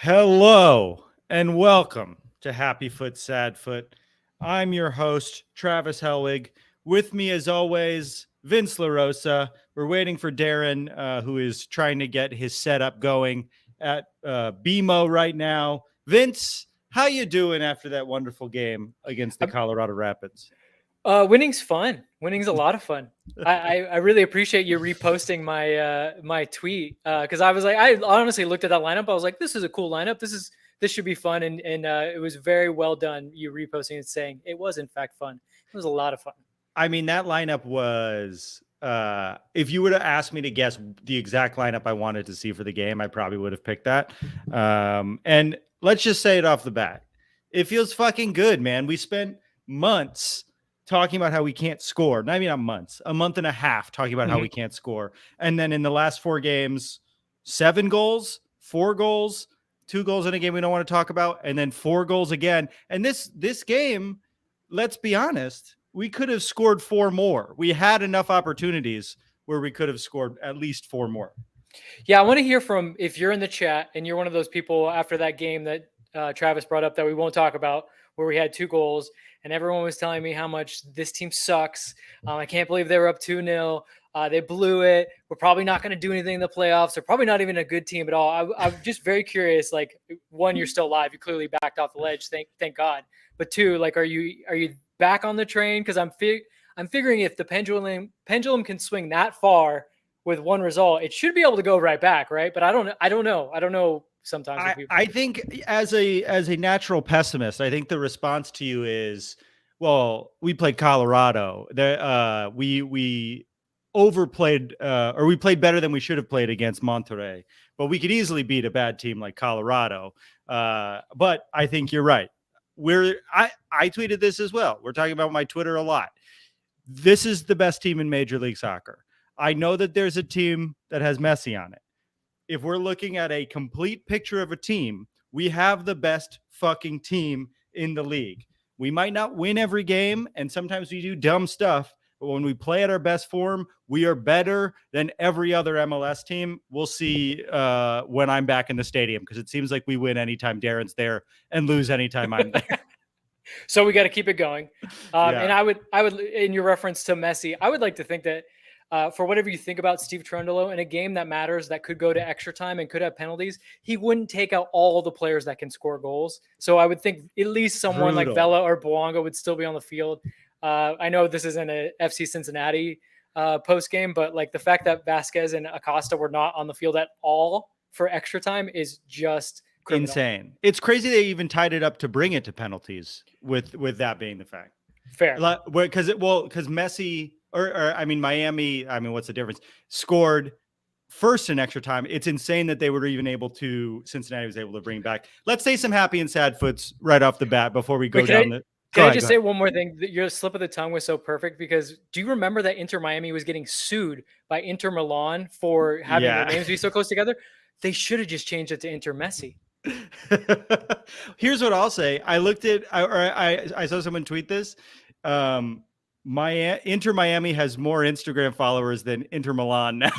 Hello and welcome to Happy Foot, Sad Foot. I'm your host, Travis Helwig. With me, as always, Vince LaRosa. We're waiting for Darren, who is trying to get his setup going at BMO right now. Vince, how you doing after that wonderful game against the Colorado Rapids? Winning's fun. Winning's a lot of fun. I really appreciate you reposting my tweet because I was like, I honestly looked at that lineup. I was like, this is a cool lineup. This should be fun, and it was very well done. You reposting and saying it was in fact fun. It was a lot of fun. I mean, that lineup was, if you would have asked me to guess the exact lineup I wanted to see for the game, I probably would have picked that. And let's just say it off the bat. It feels fucking good, man. We spent months talking about how we can't score. Not even months, a month and a half talking about how we can't score. And then in the last 4 games, 7 goals, 4 goals, 2 goals in a game we don't want to talk about, and then 4 goals again. And this game, let's be honest, we could have scored 4 more. We had enough opportunities where we could have scored at least 4 more. Yeah, I want to hear from, if you're in the chat and you're one of those people after that game that Travis brought up that we won't talk about, where we had 2 goals and everyone was telling me how much this team sucks. I can't believe they were up 2-0. They blew it. We're probably not going to do anything in the playoffs. They're probably not even a good team at all. I'm just very curious. Like, one, you're still alive. You clearly backed off the ledge. Thank God. But 2, like, are you back on the train? Because I'm figuring if the pendulum can swing that far with one result, it should be able to go right back, right? But I don't know. Sometimes I think as a natural pessimist, I think the response to you is, well, we played Colorado. We overplayed, or we played better than we should have played against Monterrey, but we could easily beat a bad team like Colorado. But I think you're right. I tweeted this as well. We're talking about my Twitter a lot. This is the best team in Major League Soccer. I know that there's a team that has Messi on it. If we're looking at a complete picture of a team, we have the best fucking team in the league. We might not win every game, and sometimes we do dumb stuff, but when we play at our best form, we are better than every other MLS team. We'll see when I'm back in the stadium, because it seems like we win anytime Darren's there and lose anytime I'm there. So we got to keep it going. And I would, in your reference to Messi, I would like to think that for whatever you think about Steve Cherundolo in a game that matters, that could go to extra time and could have penalties, he wouldn't take out all the players that can score goals. So I would think at least someone like Vela or Bouanga would still be on the field. I know this isn't a FC Cincinnati post game, but like the fact that Vasquez and Acosta were not on the field at all for extra time is just criminal. Insane. It's crazy they even tied it up to bring it to penalties with that being the fact. Fair. Because Messi or I mean Miami, I mean, what's the difference? Scored first in extra time. It's insane that they were even able to, Cincinnati was able to bring back. Let's say some happy and sad foots right off the bat before we go down the. Can I just say one more thing? Your slip of the tongue was so perfect, because do you remember that Inter Miami was getting sued by Inter Milan for having their names be so close together? They should have just changed it to Inter Messi. Here's what I'll say. I saw someone tweet this. Inter Miami has more Instagram followers than Inter Milan now.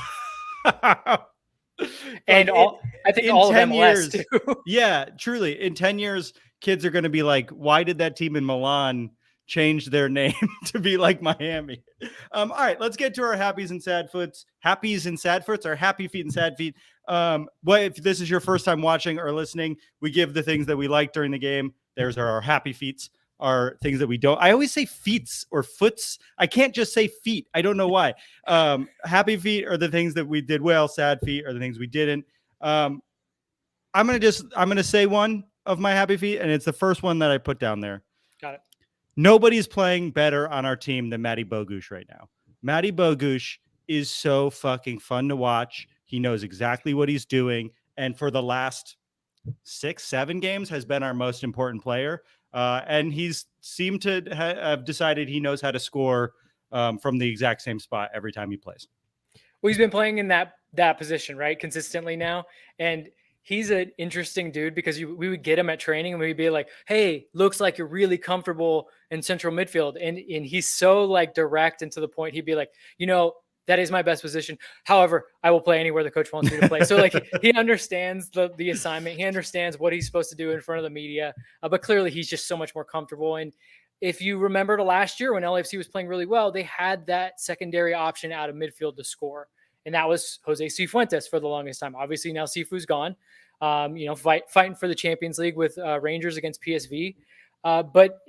And I think all of them years, too. Yeah, truly. In 10 years, kids are going to be like, why did that team in Milan change their name to be like Miami? All right, let's get to our happies and sad foots. Happies and sad foots, or happy feet and sad feet. If this is your first time watching or listening, we give the things that we like during the game. There's our happy feats, are things that we don't. I always say feets or foots. I can't just say feet. I don't know why. Happy feet are the things that we did well. Sad feet are the things we didn't. I'm gonna say one of my happy feet, and it's the first one that I put down there. Got it. Nobody's playing better on our team than Matty Bogusz right now. Matty Bogusz is so fucking fun to watch. He knows exactly what he's doing, and for the last 6-7 games has been our most important player. And he's seemed to have decided he knows how to score from the exact same spot every time he plays. Well, he's been playing in that position, right, consistently now. And he's an interesting dude, because we would get him at training and we'd be like, hey, looks like you're really comfortable in central midfield. And he's so like direct and to the point. He'd be like, that is my best position. However, I will play anywhere the coach wants me to play. So like he understands the assignment. He understands what he's supposed to do in front of the media. But clearly he's just so much more comfortable. And if you remember to last year when LAFC was playing really well, they had that secondary option out of midfield to score. And that was Jose Cifuentes for the longest time. Obviously now Sifu's gone, fighting for the Champions League with Rangers against PSV. But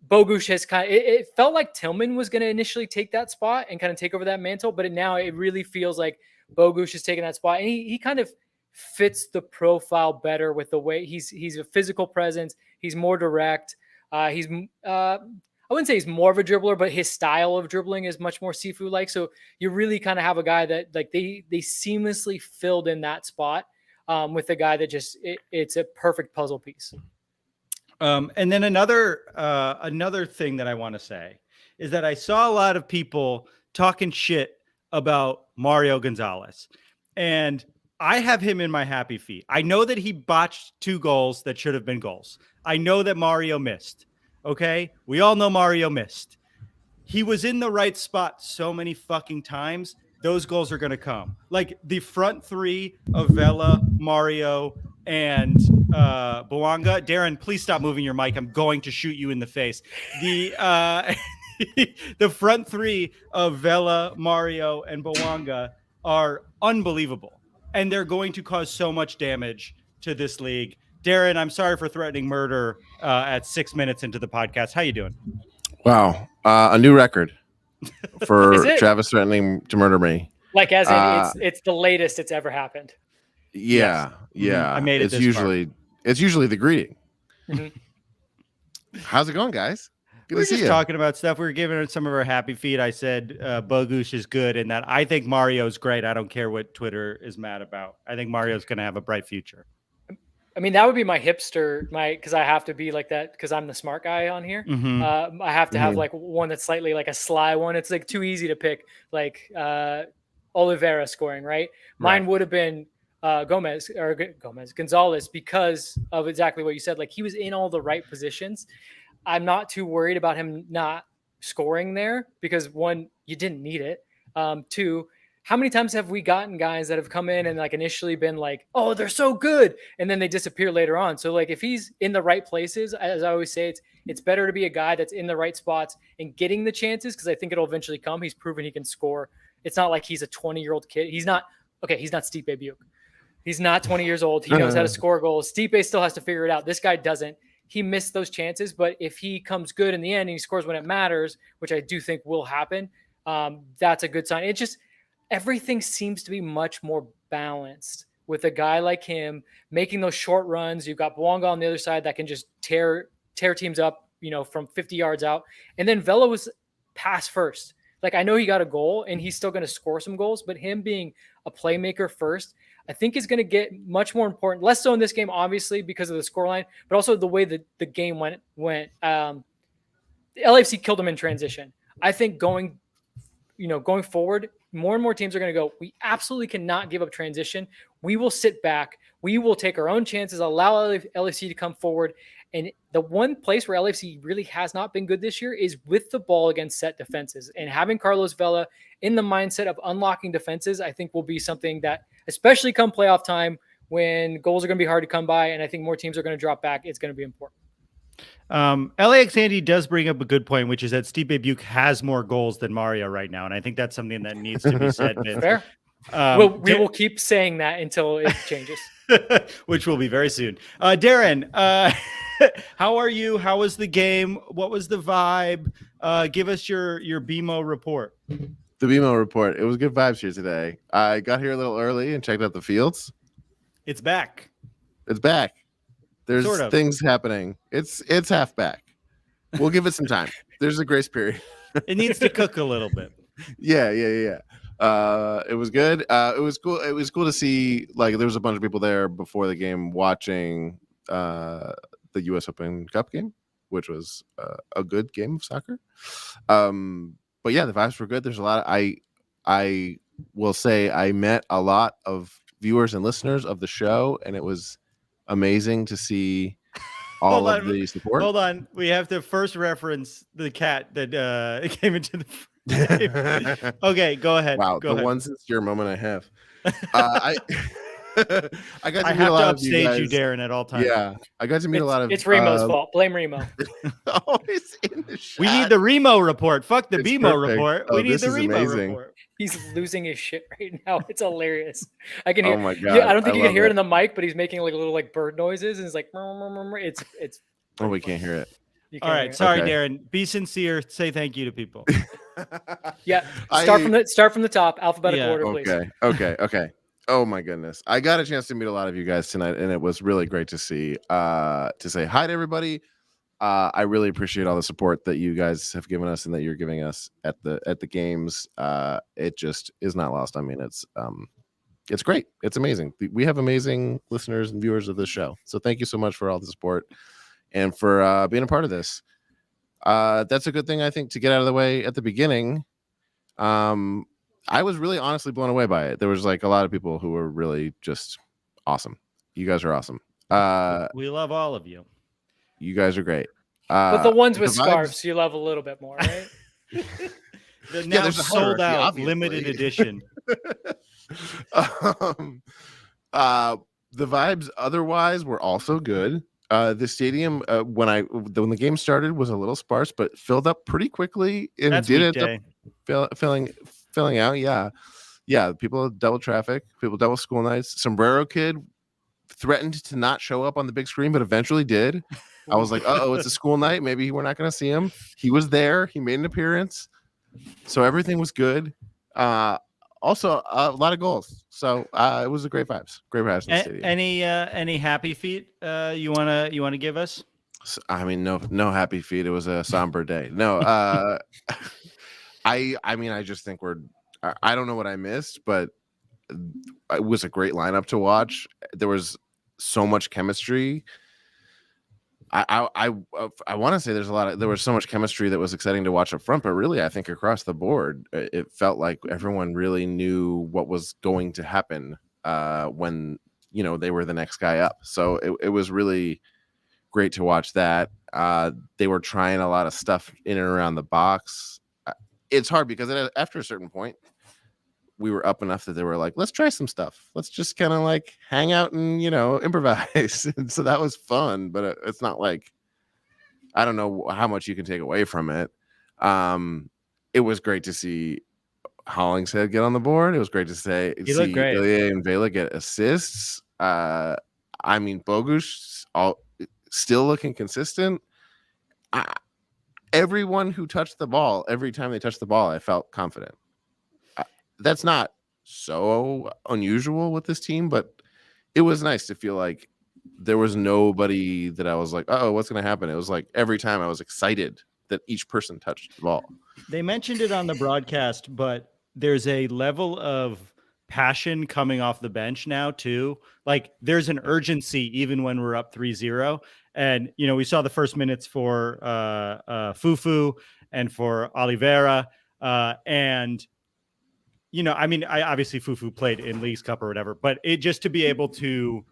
Bogusz has it felt like Tillman was going to initially take that spot and kind of take over that mantle. But now it really feels like Bogusz is taking that spot. And he kind of fits the profile better with the way he's a physical presence. He's more direct. I wouldn't say he's more of a dribbler, but his style of dribbling is much more Sifu-like. So you really kind of have a guy that like they seamlessly filled in that spot with a guy that it's a perfect puzzle piece. And then another thing that I want to say is that I saw a lot of people talking shit about Mario Gonzalez, and I have him in my happy feet. I know that he botched 2 goals that should have been goals. I know that Mario missed. Okay. We all know Mario missed. He was in the right spot so many fucking times. Those goals are going to come. Like the front 3 of Vela, Mario, and Bouanga. Darren, please stop moving your mic. I'm going to shoot you in the face. The front 3 of Vela, Mario, and Bouanga are unbelievable. And they're going to cause so much damage to this league. Darren, I'm sorry for threatening murder at 6 minutes into the podcast. How you doing? Wow. A new record for Travis threatening to murder me. Like as in it's the latest it's ever happened. Yeah. Yes. Yeah. I made it. It's usually the greeting. Mm-hmm. How's it going, guys? Good We're to see just you. talking about stuff. We were giving it some of our happy feet. I said Bogusz is good and that I think Mario's great. I don't care what Twitter is mad about. I think Mario's going to have a bright future. I mean, that would be my hipster, because I have to be like that because I'm the smart guy on here. Mm-hmm. I have to have like one that's slightly like a sly one. It's like too easy to pick, like Olivera scoring, right? Mine would have been Gonzalez because of exactly what you said. Like he was in all the right positions. I'm not too worried about him not scoring there because 1, you didn't need it. 2, how many times have we gotten guys that have come in and like initially been like, oh, they're so good, and then they disappear later on? So like if he's in the right places, as I always say, it's better to be a guy that's in the right spots and getting the chances because I think it'll eventually come. He's proven he can score. It's not like he's a 20-year-old kid. He's not Stipe Buick. He's not 20 years old. He knows how to score goals. Stipe still has to figure it out. This guy doesn't. He missed those chances, but if he comes good in the end and he scores when it matters, which I do think will happen, that's a good sign. It just everything seems to be much more balanced with a guy like him making those short runs. You've got Bouanga on the other side that can just tear teams up, from 50 yards out. And then Vela was pass first. Like I know he got a goal and he's still going to score some goals, but him being a playmaker first, I think is going to get much more important. Less so in this game, obviously, because of the scoreline, but also the way that the game went. The LAFC killed him in transition. I think going forward, more and more teams are going to go, we absolutely cannot give up transition. We will sit back. We will take our own chances, allow LAFC to come forward. And the one place where LAFC really has not been good this year is with the ball against set defenses. And having Carlos Vela in the mindset of unlocking defenses, I think will be something that, especially come playoff time, when goals are going to be hard to come by, and I think more teams are going to drop back, it's going to be important. LAX Andy does bring up a good point, which is that Stipe Buick has more goals than Mario right now. And I think that's something that needs to be said. Fair. We will keep saying that until it changes. Which will be very soon. Darren, how are you? How was the game? What was the vibe? Give us your BMO report. The BMO report. It was good vibes here today. I got here a little early and checked out the fields. It's back. It's back. There's Sort of. things happening. It's half back. We'll give it some time. There's a grace period. It needs to cook a little bit. Yeah. It was good. It was cool. It was cool to see, like, there was a bunch of people there before the game watching the U.S. Open Cup game, which was a good game of soccer. But yeah, the vibes were good. There's a lot. I will say I met a lot of viewers and listeners of the show, and it was amazing to see all of the support. Hold on. We have to first reference the cat that came into the Okay, go ahead. Wow, Go the ahead. one sincere moment I have. I I got to I meet a have lot to of you upstage guys. you, Darren, at all times. Yeah, I got to meet a lot of. It's Remo's fault. Blame Remo. Always in the shot. We need the Remo report. Fuck the It's BMO perfect. report. Oh, We need this the is Remo amazing. report. He's losing his shit right now. It's hilarious. I can hear. Oh my god! Yeah, I don't think you can love hear it in the mic, but he's making like little like bird noises, and it's like it's. Oh, we pretty can't hear it. You All can't right, hear it. sorry, Okay. Darren. Be sincere. Say thank you to people. Yeah, start from the top, alphabetical Yeah. order, please. Okay. Oh my goodness! I got a chance to meet a lot of you guys tonight, and it was really great to see. To say hi to everybody. I really appreciate all the support that you guys have given us and that you're giving us at the games. It just is not lost. I mean, it's great. It's amazing. We have amazing listeners and viewers of this show. So thank you so much for all the support and for being a part of this. That's a good thing, I think, to get out of the way at the beginning. I was really honestly blown away by it. There was like a lot of people who were really just awesome. You guys are awesome. We love all of you. You guys are great. But the ones with the vibes- scarves, you love a little bit more, right? The now there's a sold hierarchy, out obviously. limited edition. The vibes otherwise were also good. The stadium when the game started was a little sparse, but filled up pretty quickly and That's did end weekday. up filling out. Yeah. People double traffic. People double school nights. Sombrero Kid threatened to not show up on the big screen, but eventually did. I was like, oh, it's a school night. Maybe we're not going to see him. He was there. He made an appearance. So everything was good. Also, a lot of goals. So it was a great vibes. Great vibes in the stadium. Any happy feet you wanna give us? I mean, no happy feet. It was a somber day. No, I mean, I just think I don't know what I missed, but it was a great lineup to watch. There was so much chemistry. I want to say there was so much chemistry that was exciting to watch up front, but really I think across the board it felt like everyone really knew what was going to happen when they were the next guy up. So it was really great to watch that. They were trying a lot of stuff in and around the box. It's hard because after a certain point we were up enough that they were like, let's try some stuff. Let's just kind of like hang out and, improvise. And so that was fun, but it's not like, I don't know how much you can take away from it. It was great to see Hollingshead get on the board. It was great to see Ilya and Vela get assists. I mean, Bogusz still looking consistent. Everyone who touched the ball, every time they touched the ball, I felt confident. That's not so unusual with this team, but it was nice to feel like there was nobody that I was like, oh, what's going to happen? It was like every time I was excited that each person touched the ball. They mentioned it on the broadcast, but there's a level of passion coming off the bench now too. Like there's an urgency even when we're up 3-0. And, we saw the first minutes for Fufu and for Olivera. And I mean, obviously Fufu played in Leagues Cup or whatever, but it just to be able to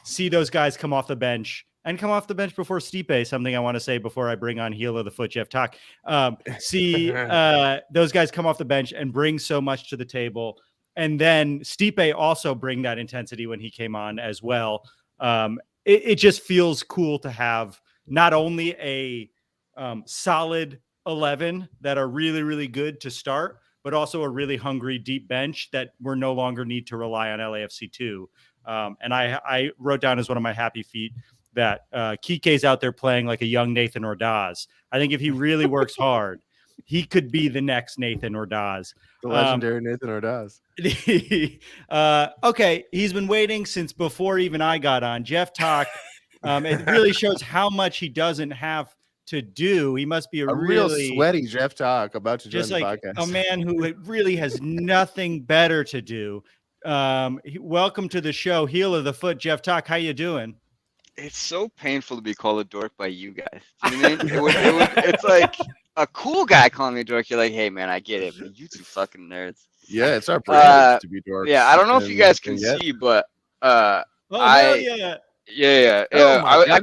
see those guys come off the bench before Stipe, something I want to say before I bring on heel of the Foot Geoff Tock. See those guys come off the bench and bring so much to the table. And then Stipe also bring that intensity when he came on as well. It just feels cool to have not only a solid 11 that are really, really good to start, but also a really hungry deep bench that we're no longer need to rely on LAFC 2. And I wrote down as one of my happy feet that Kike's out there playing like a young Nathan Ordaz. I think if he really works hard, he could be the next Nathan Ordaz. The legendary Nathan Ordaz. Okay, he's been waiting since before even I got on. Geoff Tock, it really shows how much he doesn't have to do. He must be a real sweaty Geoff Tock about to join the podcast. A man who really has nothing better to do. Welcome to the show, heel of the Foot, Geoff Tock. How you doing? It's so painful to be called a dork by you guys. Do you know what I mean? It's like a cool guy calling me a dork. You're like, hey man, I get it, but you two fucking nerds. Yeah, it's our privilege to be dorks. Yeah, I don't know if you guys can see, but yeah. I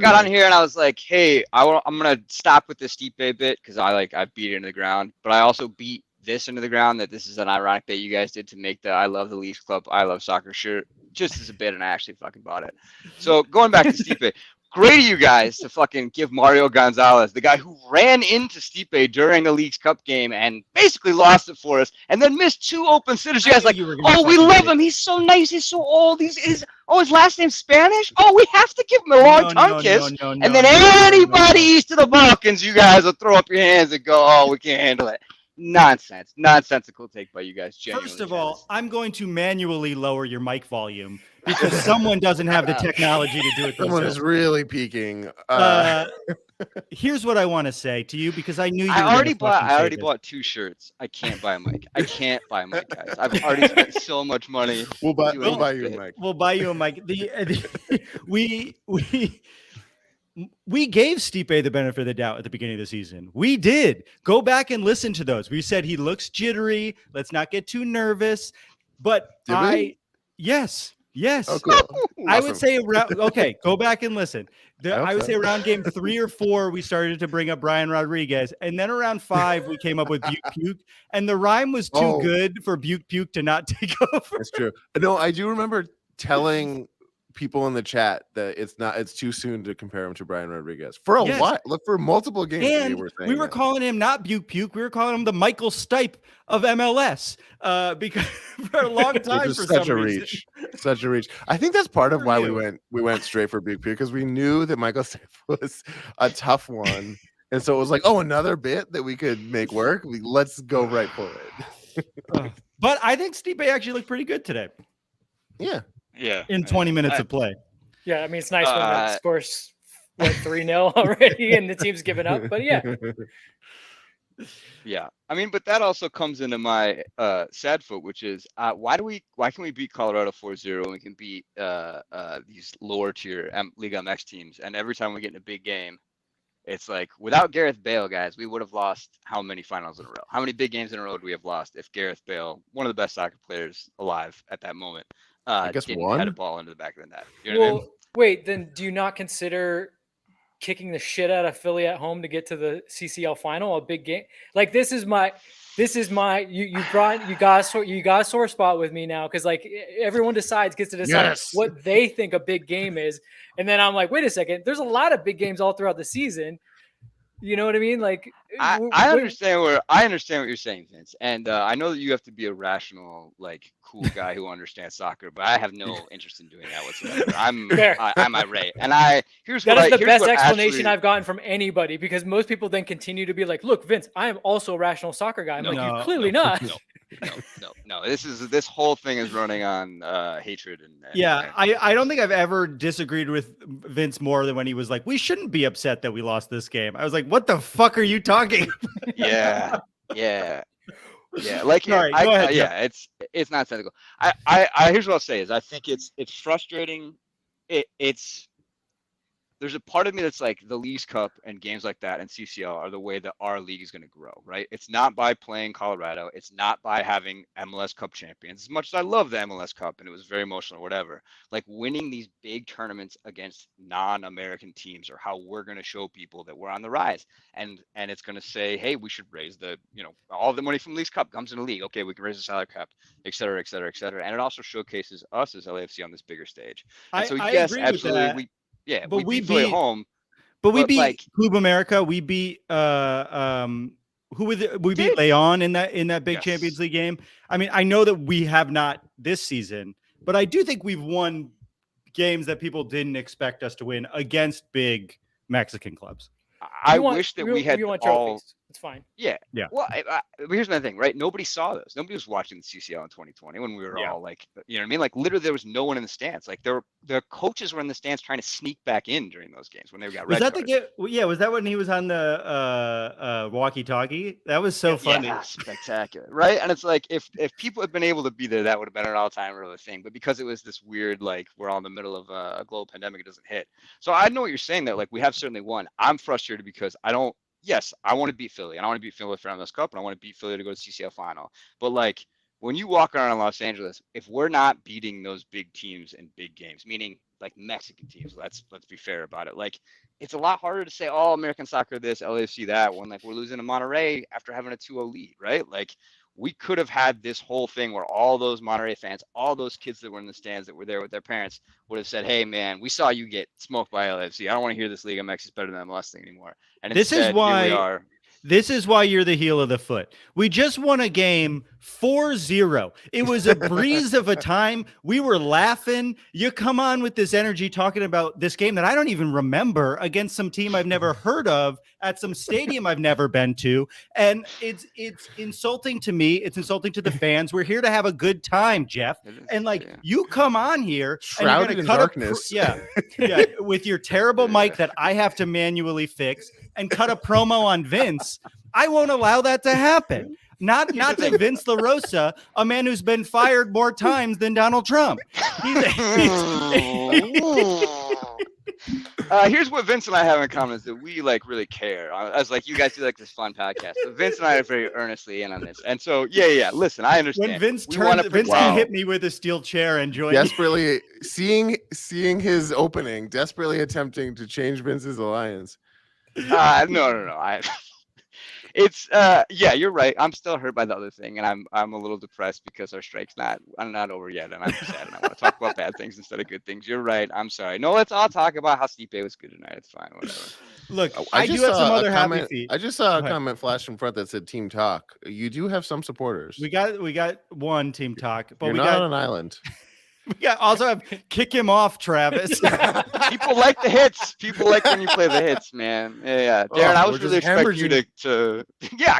got on here and I was like, hey, I'm gonna stop with the Stipe bit because I beat it into the ground, but I also beat this into the ground that this is an ironic bit you guys did to make the I Love the Leafs Club, I Love Soccer shirt just as a bit, and I actually fucking bought it. So going back to Stipe, great of you guys to fucking give Mario Gonzalez, the guy who ran into Stipe during the Leagues Cup game and basically lost it for us, and then missed 2 open sitters. You guys like, oh, we love him. He's so nice. He's so old. His last name's Spanish. Oh, we have to give him a long tongue kiss. And then anybody east of the Balkans, you guys will throw up your hands and go, oh, we can't handle it. Nonsense. Nonsensical take by you guys. First of all, I'm going to manually lower your mic volume because someone doesn't have the technology to do it. Someone is really peaking. Here's what I want to say to you because I knew you. I already bought 2 shirts. I can't buy a mic. I can't buy a mic, guys. I've already spent so much money. We'll buy you a mic. We'll buy you a mic. We gave Stipe the benefit of the doubt at the beginning of the season. We did. Go back and listen to those. We said he looks jittery. Let's not get too nervous. But yes. Oh, cool. I would say go back and listen. I would say around game 3 or 4, we started to bring up Brian Rodriguez. And then around 5, we came up with Buke Puke. And the rhyme was too good for Buke Puke to not take over. That's true. No, I do remember telling people in the chat that it's too soon to compare him to Brian Rodriguez for a while. Look, for multiple games. And we were calling him not Buke Puke. We were calling him the Michael Stipe of MLS because for a long time, for such some a reason. reach, such a reach. I think that's part of why we went straight for Buke Puke because we knew that Michael Stipe was a tough one, and so it was like, oh, another bit that we could make work. Let's go right for it. But I think Stipe actually looked pretty good today. Yeah. Yeah. In 20 minutes of play. Yeah, I mean, it's nice when the score's 3-0 already and the team's given up. But yeah. Yeah. I mean, but that also comes into my sad foot, which is why can we beat Colorado 4-0 and we can beat these lower tier Liga MX teams, and every time we get in a big game, it's like without Gareth Bale, guys, we would have lost how many finals in a row? How many big games in a row would we have lost if Gareth Bale, one of the best soccer players alive at that moment, I guess didn't one head a ball into the back of the net? You know what I mean? Wait, then do you not consider kicking the shit out of Philly at home to get to the CCL final, a big game? Like you got a sore spot with me now because like everyone gets to decide what they think a big game is, and then I'm like, wait a second, there's a lot of big games all throughout the season. You know what I mean? Like I understand what you're saying, Vince, and I know that you have to be a rational, like, cool guy who understands soccer, but I have no interest in doing that whatsoever. I'm irate, and here's the best explanation I've gotten from anybody, because most people then continue to be like, "Look, Vince, I am also a rational soccer guy." I'm you're clearly not. No. This whole thing is running on hatred and I don't think I've ever disagreed with Vince more than when he was like, we shouldn't be upset that we lost this game. I was like, what the fuck are you talking about? Yeah. Like, go ahead, it's nonsensical. I here's what I'll say is I think it's frustrating. There's a part of me that's like the Leagues Cup and games like that and CCL are the way that our league is going to grow, right? It's not by playing Colorado. It's not by having MLS Cup champions. As much as I love the MLS Cup and it was very emotional or whatever, like winning these big tournaments against non-American teams are how we're going to show people that we're on the rise. And it's going to say, hey, we should raise all the money from Leagues Cup comes in the league. Okay, we can raise the salary cap, et cetera, et cetera, et cetera. And it also showcases us as LAFC on this bigger stage. And so yes, absolutely. We beat Philly at home. But we beat Club America. We beat we beat Leon in that big Champions League game. I mean, I know that we have not this season, but I do think we've won games that people didn't expect us to win against big Mexican clubs. I wish that we had want all. Trophies. It's fine. Yeah. Well, here's my thing, right? Nobody saw those. Nobody was watching the CCL in 2020 when we were all like, you know what I mean? Like literally, there was no one in the stands. Like the coaches were in the stands trying to sneak back in during those games when they got red cards. Was that when he was on the walkie-talkie? That was so funny. Yeah, spectacular, right? And it's like if people had been able to be there, that would have been an all-time really thing. But because it was this weird, like we're all in the middle of a global pandemic, it doesn't hit. So I know what you're saying that like we have certainly won. I'm frustrated because Yes, I want to beat Philly, and I want to beat Philly for MLS Cup, and I want to beat Philly to go to CCL final. But like, when you walk around in Los Angeles, if we're not beating those big teams in big games, meaning like Mexican teams, let's be fair about it. Like, it's a lot harder to say, oh, American soccer this, LAFC that, when like we're losing to Monterrey after having a 2-0 lead, right? Like, we could have had this whole thing where all those Monterrey fans, all those kids that were in the stands that were there with their parents would have said, hey, man, we saw you get smoked by LAFC. I don't want to hear this Liga MX is better than MLS thing anymore. And This instead, is why here we are. This is why you're the heel of the foot. We just won a game 4-0. It was a breeze of a time. We were laughing. You come on with this energy talking about this game that I don't even remember against some team I've never heard of at some stadium I've never been to. And it's insulting to me. It's insulting to the fans. We're here to have a good time, Jeff. And like you come on here shrouded in darkness. Yeah, with your terrible mic that I have to manually fix and cut a promo on Vince. I won't allow that to happen. Not to Vince LaRosa, a man who's been fired more times than Donald Trump. Here's what Vince and I have in common is that we like really care. I was like, you guys do like this fun podcast, but Vince and I are very earnestly in on this. And so, yeah. Listen, I understand. When Vince can hit me with a steel chair and join desperately seeing his opening, desperately attempting to change Vince's alliance. No. It's yeah, you're right. I'm still hurt by the other thing, and I'm a little depressed because our strike's not over yet, and I'm sad, and I want to talk about bad things instead of good things. You're right. I'm sorry. No, let's all talk about how Stipe was good tonight. It's fine. Whatever. Look, I do have some other happy feet. I just saw a comment flash in front that said Team Talk. You do have some supporters. We got one Team Talk, but You're we not got on an island. We also have kick him off, Travis. People like the hits. People like when you play the hits, man. Yeah. Darren, I was really expecting you to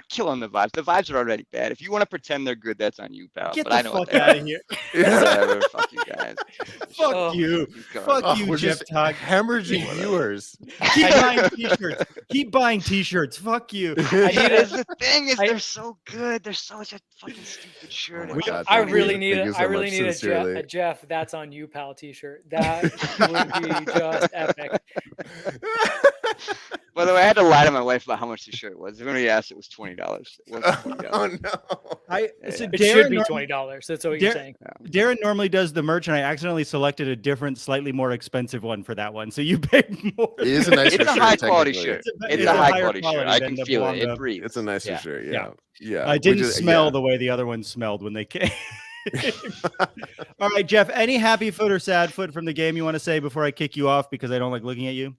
killing the vibes. The vibes are already bad. If you want to pretend they're good, that's on you, pal. Get but the I know fuck out of here. Whatever, fuck you guys. Fuck you. Fuck you, we're Jeff just Tock. hemorrhaging viewers. Keep buying t-shirts. Keep buying t-shirts. Fuck you. The thing is, they're so good. They're such a fucking stupid shirt. I really need a Jeff. That's on you, pal t-shirt. That would be just epic. By the way, I had to lie to my wife about how much the shirt was. If anybody asked, it was $20. It wasn't $20. Oh no! It should be $20. That's what you're saying. Darren normally does the merch, and I accidentally selected a different, slightly more expensive one for that one. So you paid more. It is a nicer shirt. It's a high quality shirt. It's a high quality shirt. I can feel it. It breathes. It's a nicer shirt. Yeah. I didn't smell the way the other one smelled when they came. All right, Jeff, any happy foot or sad foot from the game you want to say before I kick you off because I don't like looking at you?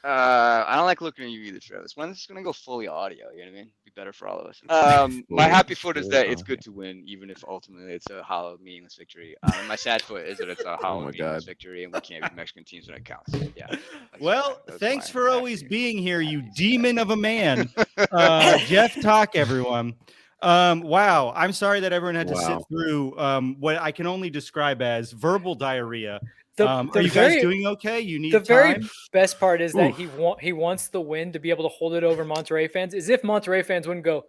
I don't like looking at you either, Travis. When this is going to go fully audio, you know what I mean? Be better for all of us. My happy foot is that it's good to win, even if ultimately it's a hollow, meaningless victory. My sad foot is that it's a hollow, meaningless victory, and we can't beat Mexican teams when it counts. Yeah. Well, thanks for always being here, you demon of a man. Jeff Tock, everyone. Wow. I'm sorry that everyone had to sit through what I can only describe as verbal diarrhea. Are you guys doing okay? You need time? Very best part is that he wants the win to be able to hold it over Monterrey fans. As if Monterrey fans wouldn't go,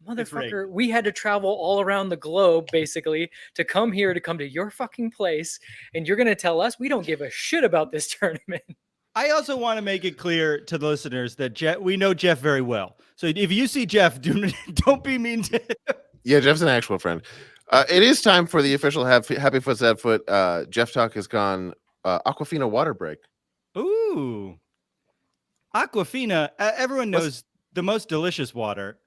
motherfucker, we had to travel all around the globe basically to come to your fucking place, and you're gonna tell us we don't give a shit about this tournament. I also want to make it clear to the listeners that we know Jeff very well. So if you see Jeff, don't be mean to him. Yeah, Jeff's an actual friend. It is time for the official Happy Foot Sad Foot. Jeff Talk has gone Aquafina water break. Ooh, Aquafina. Everyone knows the most delicious water.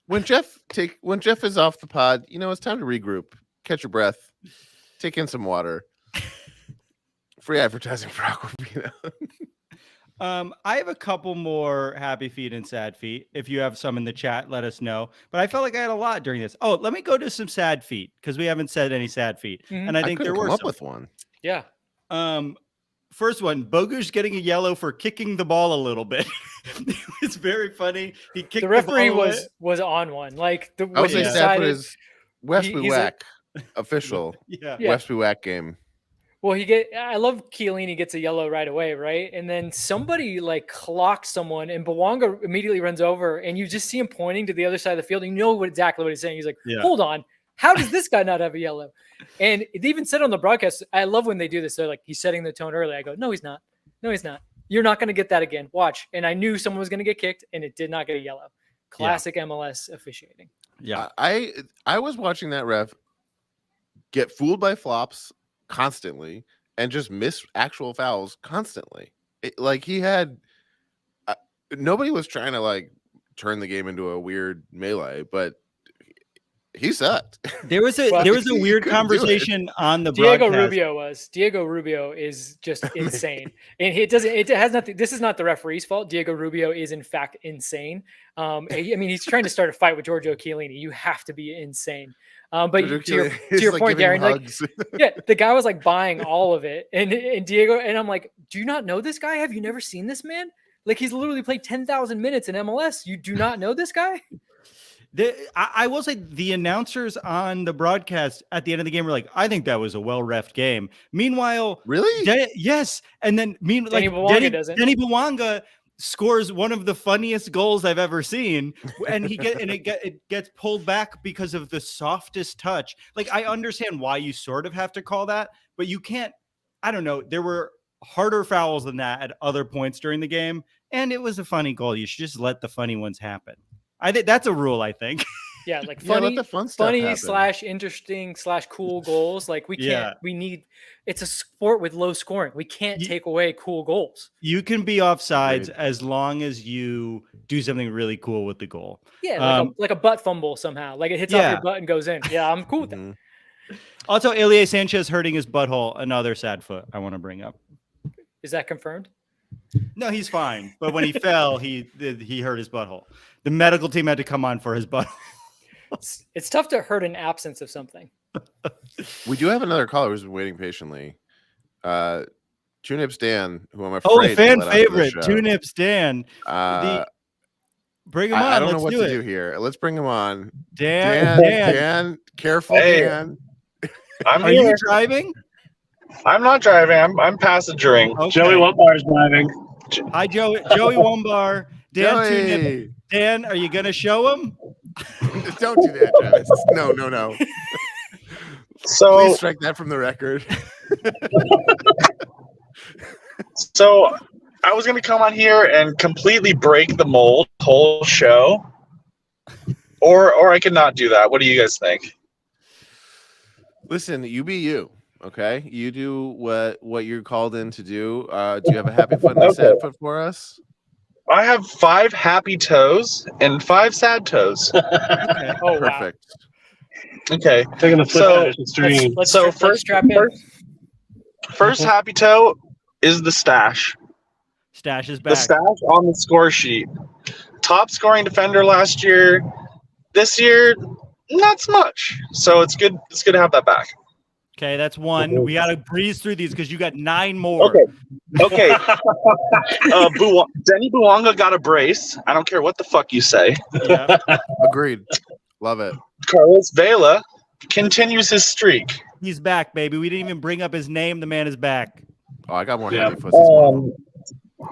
When Jeff is off the pod, it's time to regroup, catch your breath, take in some water. Free advertising for Aquafina. I have a couple more happy feet and sad feet. If you have some in the chat, let us know. But I felt like I had a lot during this. Oh, let me go to some sad feet because we haven't said any sad feet, and I think there were come up with one. Yeah. First one, Bogu's getting a yellow for kicking the ball a little bit. It's very funny. He kicked the referee the ball was on one. Like I was saying sad foot is West Buwack official. West Buwack game. Well, I love Chiellini gets a yellow right away, right? And then somebody clocks someone, and Bawanga immediately runs over, and you just see him pointing to the other side of the field. And you know exactly what he's saying. He's like, hold on, how does this guy not have a yellow? And it even said on the broadcast, I love when they do this. They're like, he's setting the tone early. I go, no, he's not. No, he's not. You're not going to get that again. Watch. And I knew someone was going to get kicked, and it did not get a yellow. Classic MLS officiating. Yeah. I was watching that ref get fooled by flops constantly and just miss actual fouls constantly. Like he had nobody was trying to like turn the game into a weird melee, but he sucked. There was a weird conversation on the Diego broadcast. Diego Rubio is just insane, and it has nothing. This is not the referee's fault. Diego Rubio is in fact insane. I mean, he's trying to start a fight with Giorgio Chiellini. You have to be insane. But to your point, Darren, like, the guy was like buying all of it, and Diego, and I'm like, do you not know this guy? Have you never seen this man? Like, he's literally played 10,000 minutes in MLS. You do not know this guy? I will say the announcers on the broadcast at the end of the game were like, I think that was a well-refed game. Meanwhile, really? Yes. And then Denny Bouanga scores one of the funniest goals I've ever seen. And it gets pulled back because of the softest touch. Like, I understand why you sort of have to call that, but you can't, I don't know. There were harder fouls than that at other points during the game. And it was a funny goal. You should just let the funny ones happen. I think that's a rule, I think. Yeah, like funny / interesting / cool goals. Like we can't, it's a sport with low scoring. We can't take away cool goals. You can be offsides as long as you do something really cool with the goal. Yeah, like a butt fumble somehow. Like it hits off your butt and goes in. Yeah, I'm cool with that. Also, Ilie Sanchez hurting his butthole, another sad foot I want to bring up. Is that confirmed? No, he's fine. But when he fell, he hurt his butthole. The medical team had to come on for his butthole. It's tough to hurt an absence of something. We do have another caller who's been waiting patiently. Tunips Dan, who I'm afraid a fan favorite, Tunips Dan. Bring him on. I don't know what to do here. Let's bring him on. Dan, careful, Dan. Are you driving? I'm not driving. I'm passengering. Okay. Joey Wumbar is driving. Hi, Joey Wumbar. Dan, are you going to show him? Don't do that, Travis. No. So please strike that from the record. So I was going to come on here and completely break the mold whole show, or I could not do that. What do you guys think? Listen, you be you. Okay, you do what you're called in to do. Do you have a happy foot and a sad foot for us? I have 5 happy toes and 5 sad toes. Okay. Oh, perfect. Wow. Okay, taking the foot extreme. Let's strap in. First happy toe is the stash. Stash is back. The stash on the score sheet. Top scoring defender last year. This year, not so much. So it's good. It's good to have that back. Okay, that's one. We got to breeze through these because you got 9 more. Okay. Denny Bouanga got a brace. I don't care what the fuck you say. Yeah. Agreed. Love it. Carlos Vela continues his streak. He's back, baby. We didn't even bring up his name. The man is back. Oh, I got more happy foots as well.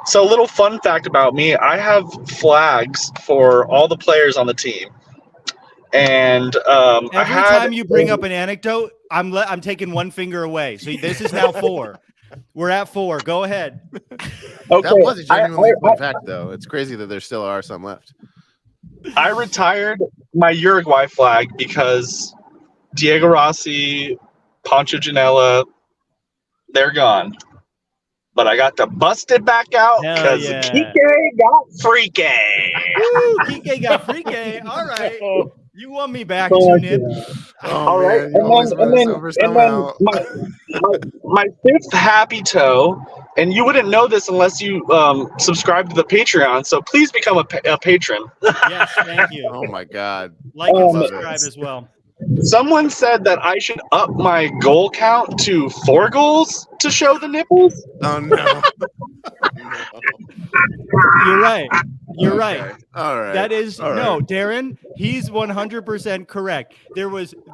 So a little fun fact about me, I have flags for all the players on the team. And every time you bring up an anecdote, I'm taking one finger away. So this is now 4. We're at 4. Go ahead. Okay. That was a genuinely fun fact, though. It's crazy that there still are some left. I retired my Uruguay flag because Diego Rossi, Pancho Ginella, they're gone. But I got to bust it back out because Kike got freaky. Woo, Kike got freaky. All right. You won me back, Tunip. All right. And then my 5th happy toe, and you wouldn't know this unless you subscribe to the Patreon, so please become a patron. Yes, thank you. Oh, my God. Like and subscribe as well. Someone said that I should up my goal count to 4 goals to show the nipples. Oh, no. You're right. You're right. All right. That is Darren. He's 100% correct.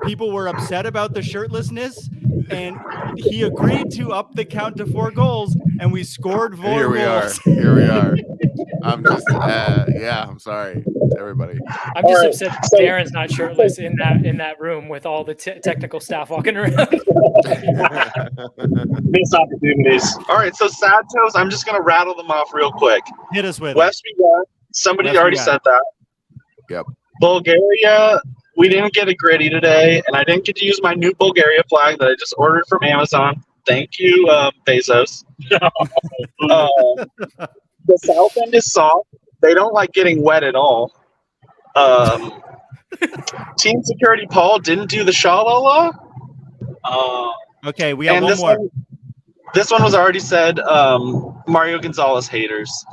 People were upset about the shirtlessness, and he agreed to up the count to 4 goals, and we scored 4 goals. Here we are. I'm just, I'm sorry to everybody. I'm just upset that Darren's not shirtless in that room with all the technical staff walking around. Missed opportunities. All right, so sad toes, I'm just going to rattle them off real quick. Hit us with West we got. Somebody already said that. Yep. Bulgaria, we didn't get a gritty today, and I didn't get to use my new Bulgaria flag that I just ordered from Amazon. Thank you, Bezos. The south end is soft. They don't like getting wet at all. Team Security Paul didn't do the sha-la-la. Okay, we have And one this more. this one was already said. Mario Gonzalez haters.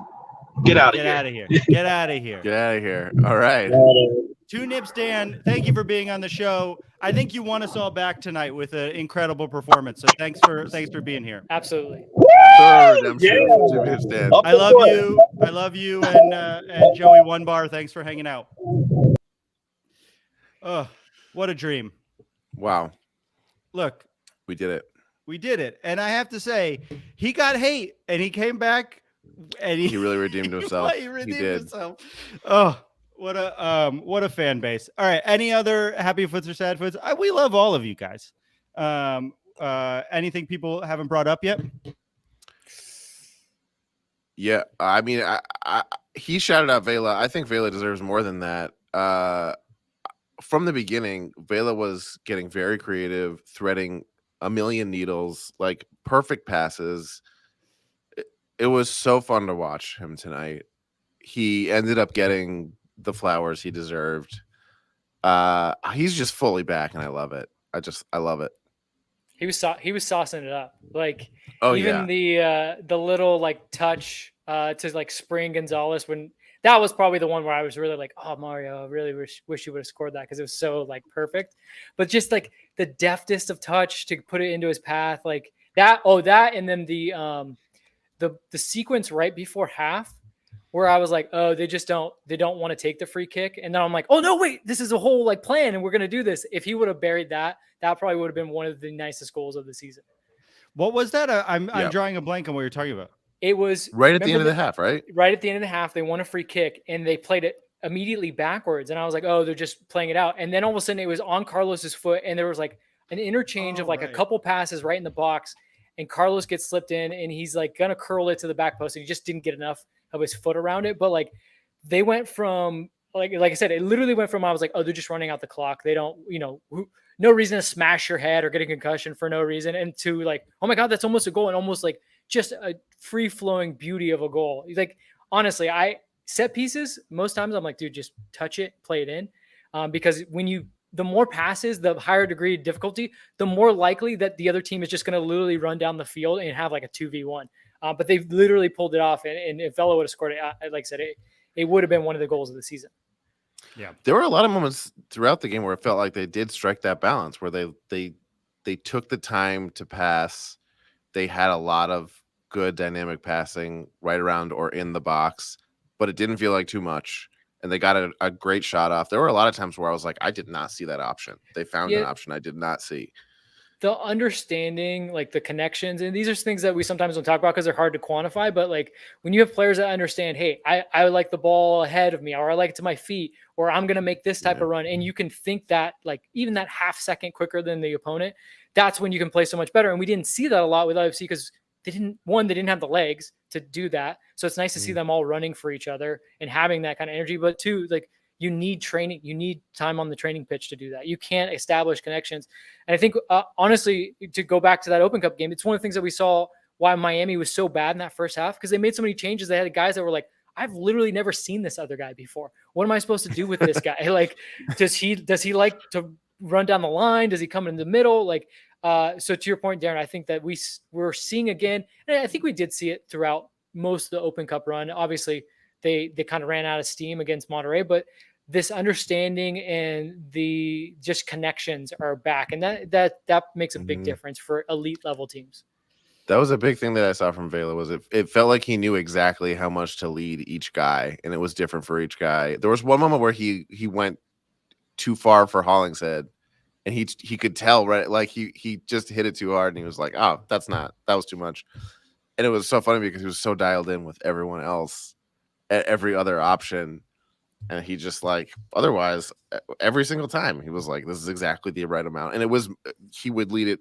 Get out of Get here. out of here. Get out of here. Get out of here. All right. Two Nips, Dan, thank you for being on the show. I think you won us all back tonight with an incredible performance. So thanks for being here. Absolutely. Thorough redemption. Yeah. Jimmy and Stan. Up I the love court. you. I love you and Joey One Bar. Thanks for hanging out. Oh, what a dream. Wow. Look, We did it. we did it. And I have to say, he got hate and he came back and He really redeemed himself. He redeemed did. himself. Oh, what a fan base. All right. Any other happy foots or sad foots? We love all of you guys. Anything people haven't brought up yet? Yeah, I mean, he shouted out Vela. I think Vela deserves more than that. From the beginning, Vela was getting very creative, threading a million needles, like perfect passes. It was so fun to watch him tonight. He ended up getting the flowers he deserved. He's just fully back, and I love it. I love it. He was saucing it up. Like Oh even yeah, the little like touch to like spring Gonzalez, when that was probably the one where I was really like, oh, Mario, I really wish you would have scored that, because it was so like perfect. But just like the deftest of touch to put it into his path, like that. Oh, that, and then the sequence right before half, where I was like, oh, they don't want to take the free kick. And then I'm like, oh no, wait, this is a whole like plan and we're going to do this. If he would have buried that, that probably would have been one of the nicest goals of the season. What was that? I'm Yeah. drawing a blank on what you're talking about. It was right at the end of the half, right? right at the end of the half, they won a free kick and they played it immediately backwards. And I was like, oh, they're just playing it out. And then all of a sudden it was on Carlos's foot. And there was like an interchange of like a couple passes right in the box. And Carlos gets slipped in and he's like going to curl it to the back post. And he just didn't get enough of his foot around it. But like they went from, like I said, it literally went from, I was like, oh, they're just running out the clock. They don't, no reason to smash your head or get a concussion for no reason. And to like, oh my God, that's almost a goal. And almost like just a free flowing beauty of a goal. Like, honestly, set pieces, most times I'm like, dude, just touch it, play it in. Because the more passes, the higher degree of difficulty, the more likely that the other team is just going to literally run down the field and have like a 2v1. But they've literally pulled it off. And if Vela would have scored it, like I said, it would have been one of the goals of the season. Yeah. There were a lot of moments throughout the game where it felt like they did strike that balance, where they took the time to pass. They had a lot of good dynamic passing right around or in the box, but it didn't feel like too much. And they got a great shot off. There were a lot of times where I was like, I did not see that option. They found an option I did not see. The understanding, like the connections, and these are things that we sometimes don't talk about because they're hard to quantify. But like when you have players that understand, hey, I like the ball ahead of me, or I like it to my feet, or I'm going to make this type of run. And you can think that like even that half second quicker than the opponent, that's when you can play so much better. And we didn't see that a lot with LAFC because they didn't have the legs to do that. So it's nice to see them all running for each other and having that kind of energy. But two, like you need training, you need time on the training pitch to do that. You can't establish connections. And I think honestly, to go back to that Open Cup game, it's one of the things that we saw why Miami was so bad in that first half, because they made so many changes. They had guys that were like, I've literally never seen this other guy before. What am I supposed to do with this guy? Like, does he like to run down the line? Does he come in the middle? Like, so to your point, Darren, I think that we're seeing again, and I think we did see it throughout most of the Open Cup run. Obviously, they kind of ran out of steam against Monterey, but this understanding and the just connections are back, and that makes a big difference for elite level teams. That was a big thing that I saw from Vela. Was it felt like he knew exactly how much to lead each guy, and it was different for each guy. There was one moment where he went too far for Hollingshead, and he could tell, right? Like he just hit it too hard, and he was like, "Oh, that was too much." And it was so funny because he was so dialed in with everyone else at every other option, and he just like otherwise every single time he was like, "This is exactly the right amount," and he would lead it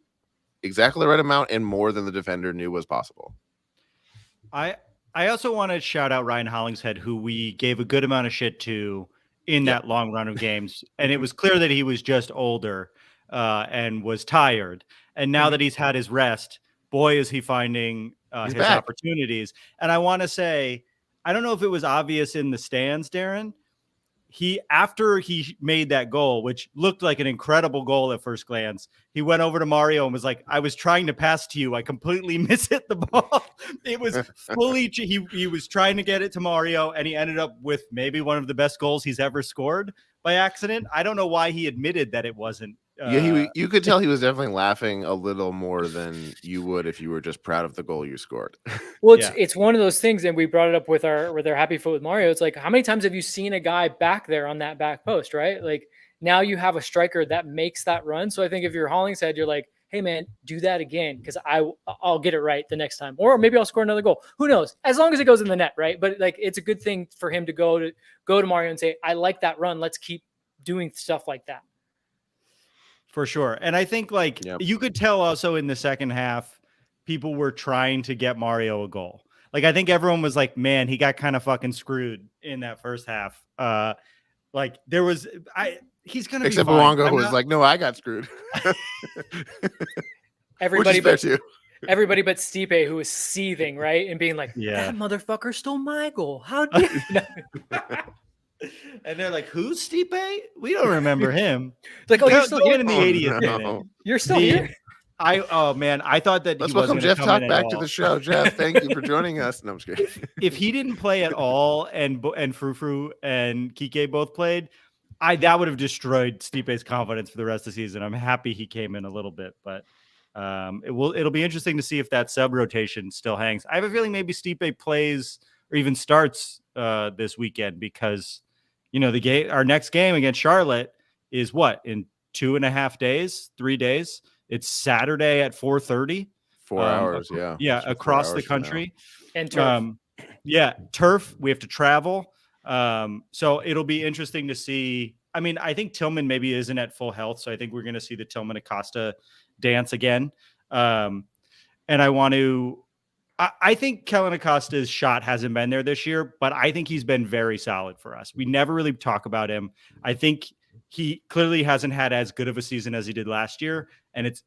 exactly the right amount and more than the defender knew was possible. I also want to shout out Ryan Hollingshead, who we gave a good amount of shit to in that long run of games. And it was clear that he was just older and was tired. And now that he's had his rest, boy, is he finding his back. opportunities. And I want to say, I don't know if it was obvious in the stands, Darren. After he made that goal, which looked like an incredible goal at first glance, he went over to Mario and was like, I was trying to pass to you. I completely mishit the ball. It was fully, he was trying to get it to Mario, and he ended up with maybe one of the best goals he's ever scored by accident. I don't know why he admitted that it wasn't. You could tell he was definitely laughing a little more than you would if you were just proud of the goal you scored. Well, it's one of those things, and we brought it up with our happy foot with Mario. It's like, how many times have you seen a guy back there on that back post, right? Like, now you have a striker that makes that run. So I think if you're Hollingshead, you're like, hey man, do that again, because I'll get it right the next time, or maybe I'll score another goal. Who knows? As long as it goes in the net, right? But like, it's a good thing for him to go to Mario and say, I like that run. Let's keep doing stuff like that. For sure. And I think you could tell also in the second half, people were trying to get Mario a goal. Like, I think everyone was like, man, he got kind of fucking screwed in that first half. He's going to be Except fine. Luongo was like, no, I got screwed. Everybody but Stipe, who was seething, right? And being like, that motherfucker stole my goal. How did you? And they're like, who's Stipe? We don't remember him. It's like, you're still here in the 80th minute. You're still here. I thought that let's he welcome Geoff Tock back to all. the show. Geoff, thank you for joining us. No, I'm just kidding. If he didn't play at all, and Frou and Kike both played, that would have destroyed Stipe's confidence for the rest of the season. I'm happy he came in a little bit, but it'll be interesting to see if that sub rotation still hangs. I have a feeling maybe Stipe plays or even starts this weekend, because our next game against Charlotte is in 2.5 days, 3 days. It's Saturday at 4:30. 4 hours, yeah, across the country. And turf. Turf. We have to travel. So it'll be interesting to see. I mean, I think Tillman maybe isn't at full health, so I think we're going to see the Tillman Acosta dance again. And I think Kellen Acosta's shot hasn't been there this year, but I think he's been very solid for us. We never really talk about him. I think he clearly hasn't had as good of a season as he did last year, and it's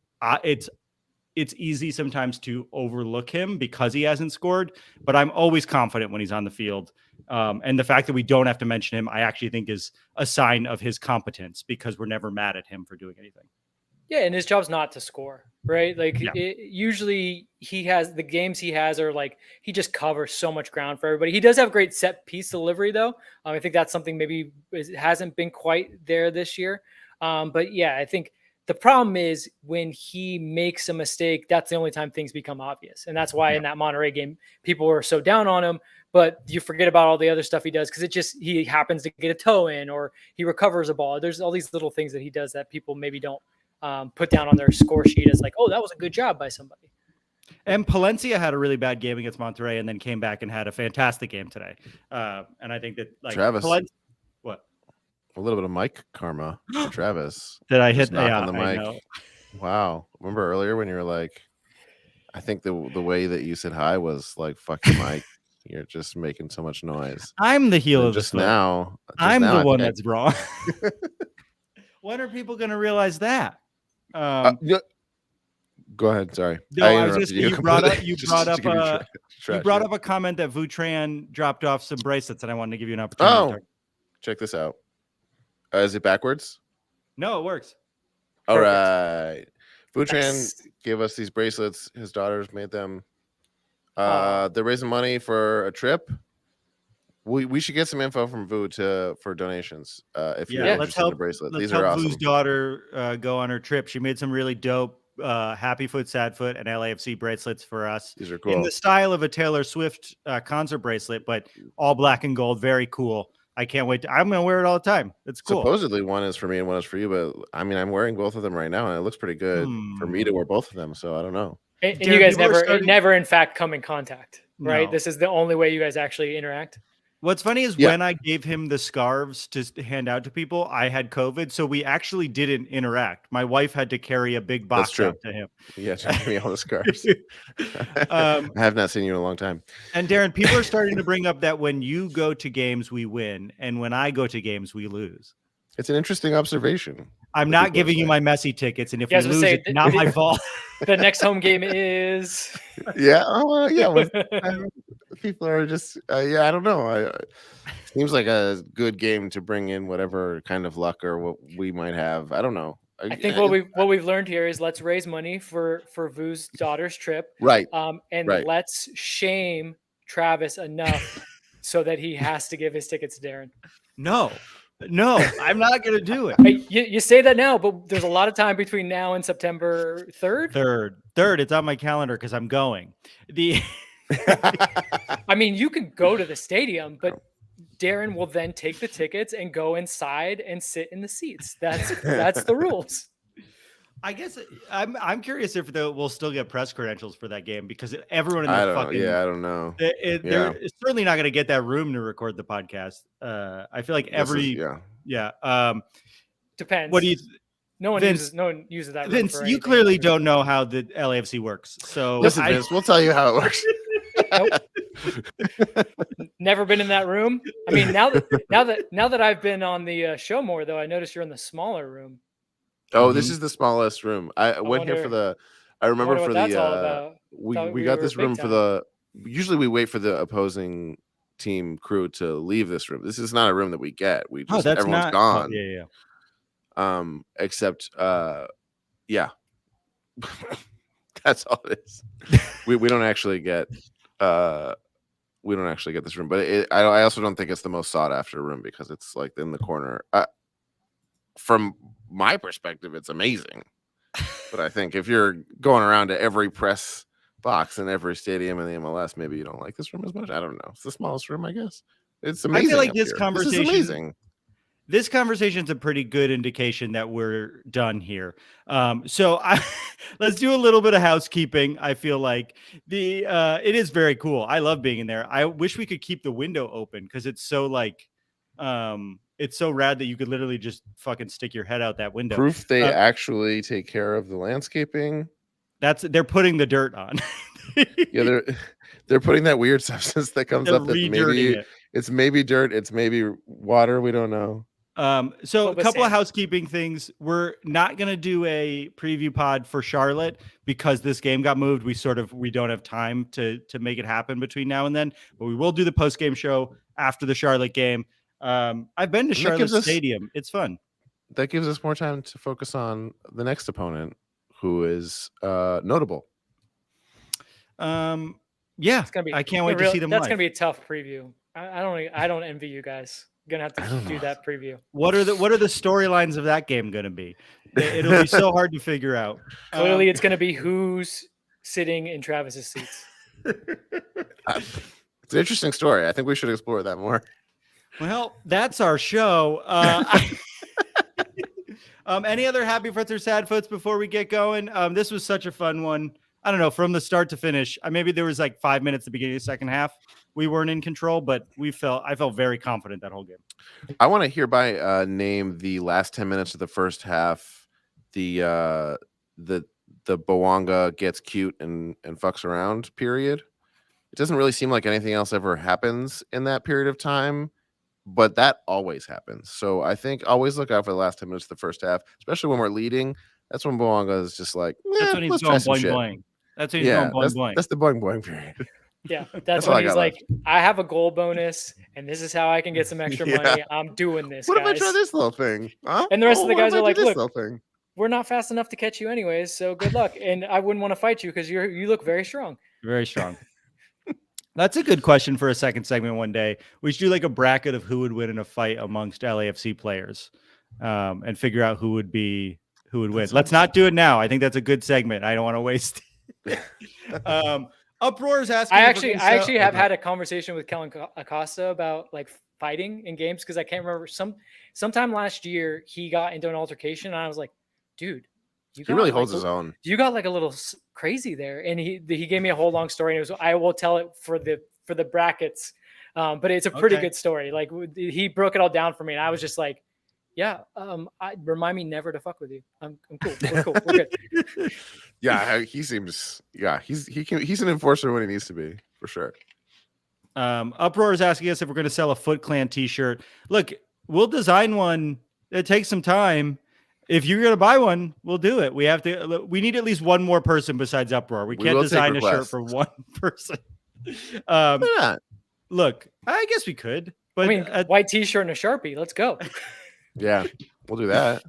easy sometimes to overlook him because he hasn't scored, but I'm always confident when he's on the field. And the fact that we don't have to mention him, I actually think is a sign of his competence, because we're never mad at him for doing anything. Yeah, and his job's not to score, right? Like, usually he has the games he has are like, he just covers so much ground for everybody. He does have great set piece delivery, though. I think that's something maybe hasn't been quite there this year. But yeah, I think the problem is when he makes a mistake, that's the only time things become obvious. And that's why in that Monterey game, people were so down on him. But you forget about all the other stuff he does, because he happens to get a toe in, or he recovers a ball. There's all these little things that he does that people maybe don't put down on their score sheet as like, oh, that was a good job by somebody. And Palencia had a really bad game against Monterrey and then came back and had a fantastic game today. And I think that Travis, what? A little bit of mic karma for Travis. Did I hit on the mic? Wow. Remember earlier when you were like, I think the way that you said hi was like, fuck your mic. You're just making so much noise. I'm the heel of just the now. I'm the one that's wrong. When are people going to realize that? Go ahead. Sorry. No, I was just you brought up a comment that Voutran dropped off some bracelets, and I wanted to give you an opportunity. Check this out. Is it backwards? No, it works. All right. Voutran gave us these bracelets. His daughters made them. They're raising money for a trip. We should get some info from Vu for donations. If you're interested in the bracelet, these are awesome. Vu's daughter go on her trip. She made some really dope Happy Foot, Sad Foot, and LAFC bracelets for us. These are cool in the style of a Taylor Swift concert bracelet, but all black and gold. Very cool. I can't wait. I'm gonna wear it all the time. It's cool. Supposedly one is for me and one is for you, but I mean, I'm wearing both of them right now, and it looks pretty good for me to wear both of them. So I don't know. And Darren, you guys never in fact come in contact, right? No. This is the only way you guys actually interact. What's funny is Yeah. when I gave him the scarves to hand out to people, I had COVID, so we actually didn't interact. My wife had to carry a big box true. out to him. Yeah, give me all the scars. I have not seen you in a long time. And Darren, people are starting to bring up that when you go to games, we win, and when I go to games, we lose. It's an interesting observation. I'm not giving you my Messi tickets, and if we lose, it's not my fault. The next home game is. Yeah. Oh, yeah. People are just. Yeah. I don't know. Seems like a good game to bring in whatever kind of luck or what we might have. I don't know. I think what we've learned here is let's raise money for Vu's daughter's trip, right. And right. let's shame Travis enough so that he has to give his tickets to Darren. No, I'm not gonna do it. You say that now, but there's a lot of time between now and September 3rd. Third. It's on my calendar because I'm going. I mean, you can go to the stadium, but Darren will then take the tickets and go inside and sit in the seats. That's the rules. I guess I'm curious if we'll still get press credentials for that game because everyone in the fucking I don't know. They're certainly not going to get that room to record the podcast. I feel like depends. What do you? No one uses that room. Vince, you clearly don't know how the LAFC works. So listen, Vince, we'll tell you how it works. Nope. Never been in that room. I mean, now that I've been on the show more, though, I noticed you're in the smaller room. Oh, this is the smallest room. I went here for the. I remember for the. We got this room for the. Usually we wait for the opposing team crew to leave this room. This is not a room that we get. We just everyone's gone. Except yeah. That's all it is. we don't actually get this room, but I also don't think it's the most sought after room because it's like in the corner. From my perspective, it's amazing, but I think if you're going around to every press box in every stadium in the MLS, maybe you don't like this room as much. I don't know. It's the smallest room, I guess. It's amazing. I feel like this conversation is amazing. This conversation's a pretty good indication that we're done here. So let's do a little bit of housekeeping. I feel like it is very cool. I love being in there. I wish we could keep the window open because it's so like it's so rad that you could literally just fucking stick your head out that window. Proof they actually take care of the landscaping. They're putting the dirt on. Yeah, they're putting that weird substance that comes up that maybe it's maybe dirt, it's maybe water. We don't know. So a couple of housekeeping things. We're not going to do a preview pod for Charlotte because this game got moved. We don't have time to make it happen between now and then, but we will do the post-game show after the Charlotte game. I've been to Charlotte Stadium. It's fun. That gives us more time to focus on the next opponent who is notable. Yeah, it's gonna be, I can't wait to see them. That's going to be a tough preview. I don't envy you guys. Gonna have to do that preview. What are the storylines of that game going to be? It'll be so hard to figure out. Clearly, it's going to be who's sitting in Travis's seats. It's an interesting story. I think we should explore that more. Well, that's our show. Any other happy foots or sad foots before we get going? This was such a fun one. I don't know, from the start to finish. Maybe there was like 5 minutes at the beginning of the second half. We weren't in control, but I felt very confident that whole game. I want to hereby name the last 10 minutes of the first half the Bowanga gets cute and fucks around period. It doesn't really seem like anything else ever happens in that period of time, but that always happens. So I think always look out for the last 10 minutes of the first half, especially when we're leading. That's when Bowanga is just like, that's when he's going boing boing. That's when he's going boing boing. That's the boing boing period. Yeah, that's when he's like, I have a goal bonus, and this is how I can get some extra money. I'm doing this. What if I try this little thing? Huh? And the rest of the guys are like, look, we're not fast enough to catch you anyways, so good luck. And I wouldn't want to fight you because you look very strong. Very strong. That's a good question for a second segment one day. We should do like a bracket of who would win in a fight amongst LAFC players, and figure out who would win. Let's not do it now. I think that's a good segment. I don't want to waste. Uproar's asking. I actually have had a conversation with Kellen Acosta about like fighting in games because I can't remember sometime last year he got into an altercation and I was like, dude, he really holds his own. You got like a little crazy there, and he gave me a whole long story. And I will tell it for the brackets But it's a pretty Okay. good story. Like he broke it all down for me, and I was just like, yeah, remind me never to fuck with you. I'm cool. We're cool. We're good. Yeah, he seems. Yeah, he's an enforcer when he needs to be, for sure. Uproar is asking us if we're going to sell a Foot Clan t-shirt. Look, we'll design one. It takes some time. If you're going to buy one, we'll do it. We need at least one more person besides Uproar. We We can't will take design a shirt requests. for one person. Why not? Look, I guess we could, but I mean, white t-shirt and a Sharpie. Let's go. Yeah, we'll do that.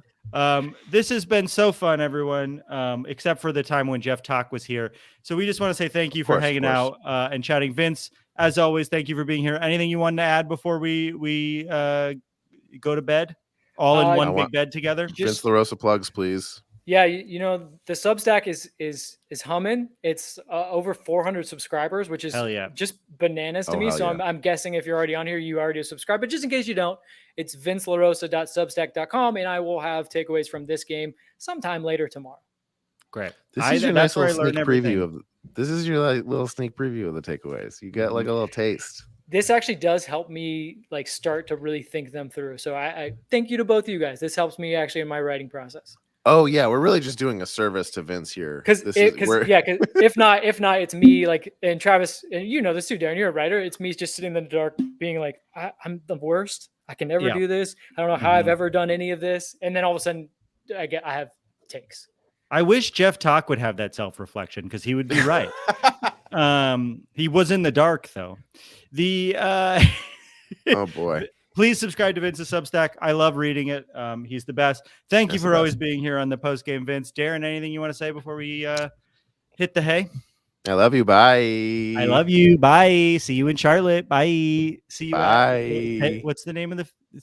this has been so fun, everyone, except for the time when Geoff Tock was here. So we just want to say thank you for Of course, hanging out and chatting. Vince, as always, thank you for being here. Anything you wanted to add before we go to bed? All in I one big want- bed together? Vince LaRosa plugs, please. Yeah, the Substack is humming. It's over 400 subscribers, which is Hell yeah. just bananas to Oh, me. hell So yeah. I'm guessing if you're already on here, you already subscribed. But just in case you don't, it's vincelarosa.substack.com, and I will have takeaways from this game sometime later tomorrow. Great. This is your that's nice where little I learn sneak everything. preview of. This is your little sneak preview of the takeaways. You get like a little taste. This actually does help me like start to really think them through. So I thank you to both of you guys. This helps me actually in my writing process. Oh yeah, we're really just doing a service to Vince here. Because if not, it's me like and Travis, and you know this too, Darren. You're a writer. It's me just sitting in the dark, being like, I'm the worst. I can never Yeah. do this. I don't know how I've ever done any of this. And then all of a sudden, I have takes. I wish Geoff Tock would have that self-reflection because he would be right. He was in the dark though. Oh boy. Please subscribe to Vince's Substack. I love reading it. He's the best. Thank you That's for the always best. being here on the post game, Vince. Darren, anything you want to say before we hit the hay? I love you. Bye. I love you. Bye. See you in Charlotte. Bye. See you. Bye. Hey, what's the name of the